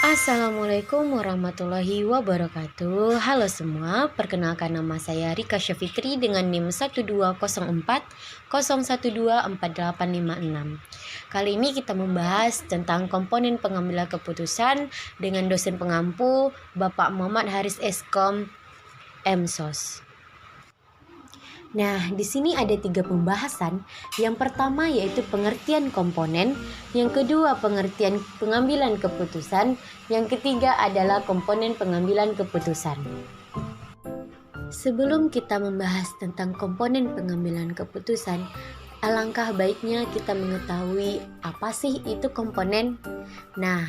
Assalamualaikum warahmatullahi wabarakatuh. Halo semua, perkenalkan nama saya Rika Syafitri dengan NIM 1204010124856. Kali ini kita membahas tentang komponen pengambilan keputusan dengan dosen pengampu Bapak Muhammad Haris Eskom, MSOS. Nah, di sini ada 3 pembahasan. Yang pertama yaitu pengertian komponen, yang kedua pengertian pengambilan keputusan, yang ketiga adalah komponen pengambilan keputusan. Sebelum kita membahas tentang komponen pengambilan keputusan, alangkah baiknya kita mengetahui apa sih itu komponen. Nah,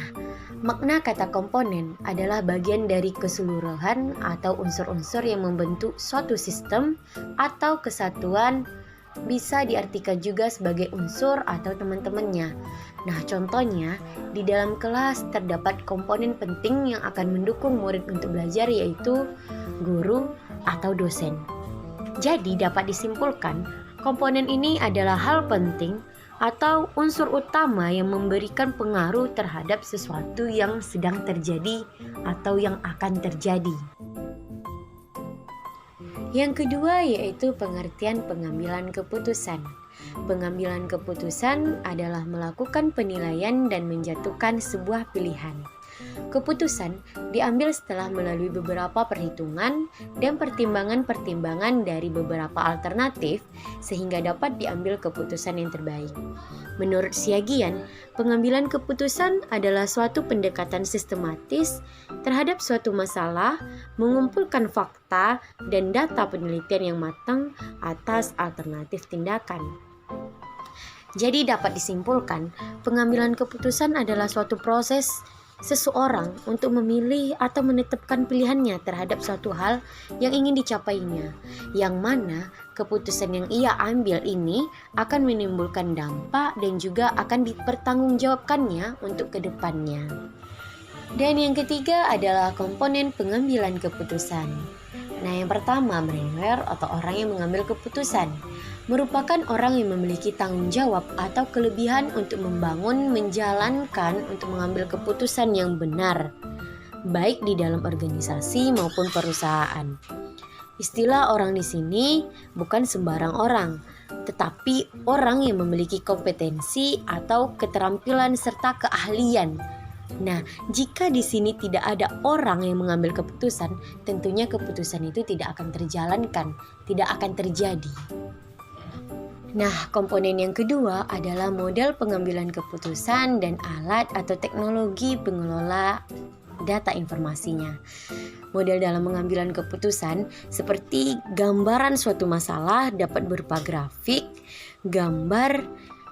makna kata komponen adalah bagian dari keseluruhan atau unsur-unsur yang membentuk suatu sistem atau kesatuan, bisa diartikan juga sebagai unsur atau teman-temannya. Nah, contohnya di dalam kelas terdapat komponen penting yang akan mendukung murid untuk belajar, yaitu guru atau dosen. Jadi dapat disimpulkan, komponen ini adalah hal penting atau unsur utama yang memberikan pengaruh terhadap sesuatu yang sedang terjadi atau yang akan terjadi. Yang kedua yaitu pengertian pengambilan keputusan. Pengambilan keputusan adalah melakukan penilaian dan menjatuhkan sebuah pilihan. Keputusan diambil setelah melalui beberapa perhitungan dan pertimbangan-pertimbangan dari beberapa alternatif sehingga dapat diambil keputusan yang terbaik. Menurut Siagian, pengambilan keputusan adalah suatu pendekatan sistematis terhadap suatu masalah, mengumpulkan fakta dan data penelitian yang matang atas alternatif tindakan. Jadi dapat disimpulkan, pengambilan keputusan adalah suatu proses seseorang untuk memilih atau menetapkan pilihannya terhadap suatu hal yang ingin dicapainya, yang mana keputusan yang ia ambil ini akan menimbulkan dampak dan juga akan dipertanggungjawabkannya untuk kedepannya. Dan yang ketiga adalah komponen pengambilan keputusan. Nah, yang pertama, brainware atau orang yang mengambil keputusan merupakan orang yang memiliki tanggung jawab atau kelebihan untuk membangun, menjalankan, untuk mengambil keputusan yang benar, baik di dalam organisasi maupun perusahaan. Istilah orang di sini bukan sembarang orang, tetapi orang yang memiliki kompetensi atau keterampilan serta keahlian. Nah, jika di sini tidak ada orang yang mengambil keputusan, tentunya keputusan itu tidak akan terjalankan, tidak akan terjadi. Nah, komponen yang kedua adalah model pengambilan keputusan dan alat atau teknologi pengelola data informasinya. Model dalam pengambilan keputusan seperti gambaran suatu masalah dapat berupa grafik, gambar,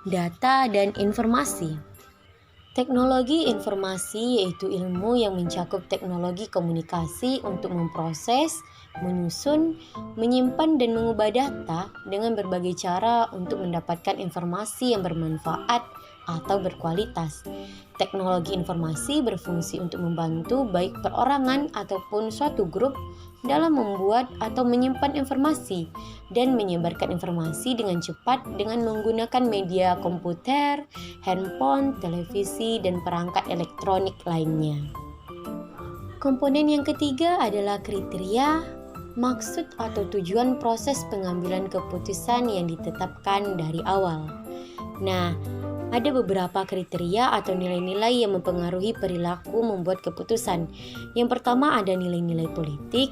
data, dan informasi. Teknologi informasi yaitu ilmu yang mencakup teknologi komunikasi untuk memproses, menyusun, menyimpan dan mengubah data dengan berbagai cara untuk mendapatkan informasi yang bermanfaat atau berkualitas. Teknologi informasi berfungsi untuk membantu baik perorangan ataupun suatu grup dalam membuat atau menyimpan informasi dan menyebarkan informasi dengan cepat dengan menggunakan media komputer, handphone, televisi, dan perangkat elektronik lainnya. Komponen yang ketiga adalah kriteria, maksud atau tujuan proses pengambilan keputusan yang ditetapkan dari awal. Nah, ada beberapa kriteria atau nilai-nilai yang mempengaruhi perilaku membuat keputusan. Yang pertama ada nilai-nilai politik,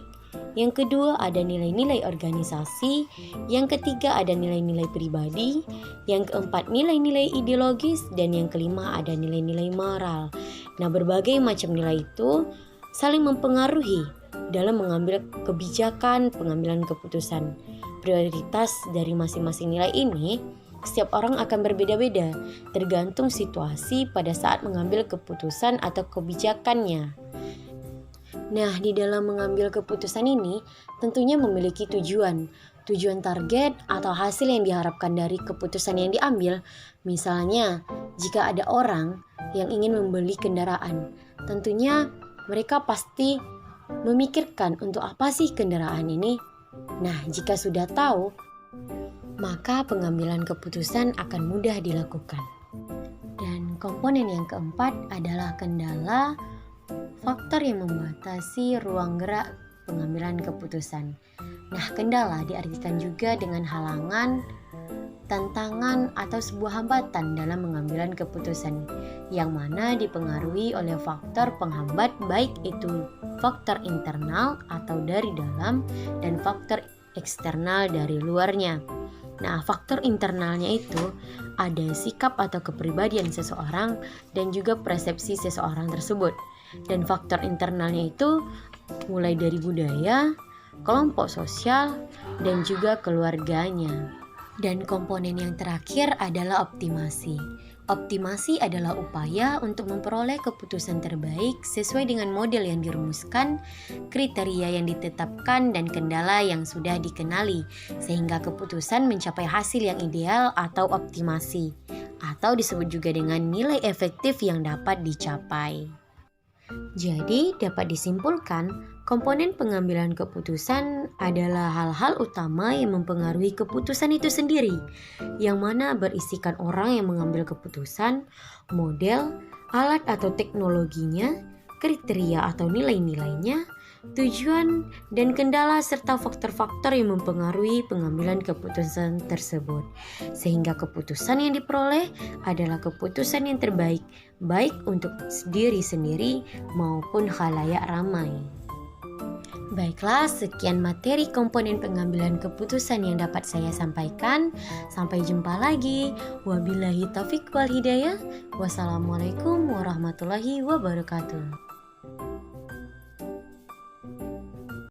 yang kedua ada nilai-nilai organisasi, yang ketiga ada nilai-nilai pribadi, yang keempat nilai-nilai ideologis, dan yang kelima ada nilai-nilai moral. Nah, berbagai macam nilai itu saling mempengaruhi dalam mengambil kebijakan pengambilan keputusan. Prioritas dari masing-masing nilai ini setiap orang akan berbeda-beda, tergantung situasi pada saat mengambil keputusan atau kebijakannya. Nah, di dalam mengambil keputusan ini tentunya memiliki tujuan target atau hasil yang diharapkan dari keputusan yang diambil. Misalnya, jika ada orang yang ingin membeli kendaraan, tentunya mereka pasti memikirkan untuk apa sih kendaraan ini. Nah, jika sudah tahu, maka pengambilan keputusan akan mudah dilakukan. Dan komponen yang keempat adalah kendala, Faktor yang membatasi ruang gerak pengambilan keputusan. Nah, kendala diartikan juga dengan halangan, tantangan, atau sebuah hambatan dalam pengambilan keputusan, yang mana dipengaruhi oleh faktor penghambat, baik itu faktor internal atau dari dalam dan faktor eksternal dari luarnya. Nah, faktor internalnya itu ada sikap atau kepribadian seseorang dan juga persepsi seseorang tersebut. Dan faktor internalnya itu mulai dari budaya, kelompok sosial, dan juga keluarganya. Dan komponen yang terakhir adalah optimasi. Optimasi adalah upaya untuk memperoleh keputusan terbaik sesuai dengan model yang dirumuskan, kriteria yang ditetapkan, dan kendala yang sudah dikenali, sehingga keputusan mencapai hasil yang ideal atau optimasi, atau disebut juga dengan nilai efektif yang dapat dicapai. Jadi, dapat disimpulkan, komponen pengambilan keputusan adalah hal-hal utama yang mempengaruhi keputusan itu sendiri, yang mana berisikan orang yang mengambil keputusan, model, alat atau teknologinya, kriteria atau nilai-nilainya, tujuan, dan kendala serta faktor-faktor yang mempengaruhi pengambilan keputusan tersebut. Sehingga keputusan yang diperoleh adalah keputusan yang terbaik, baik untuk diri sendiri maupun khalayak ramai. Baiklah, sekian materi komponen pengambilan keputusan yang dapat saya sampaikan. Sampai jumpa lagi. Wabillahi taufiq wal hidayah. Wassalamualaikum warahmatullahi wabarakatuh.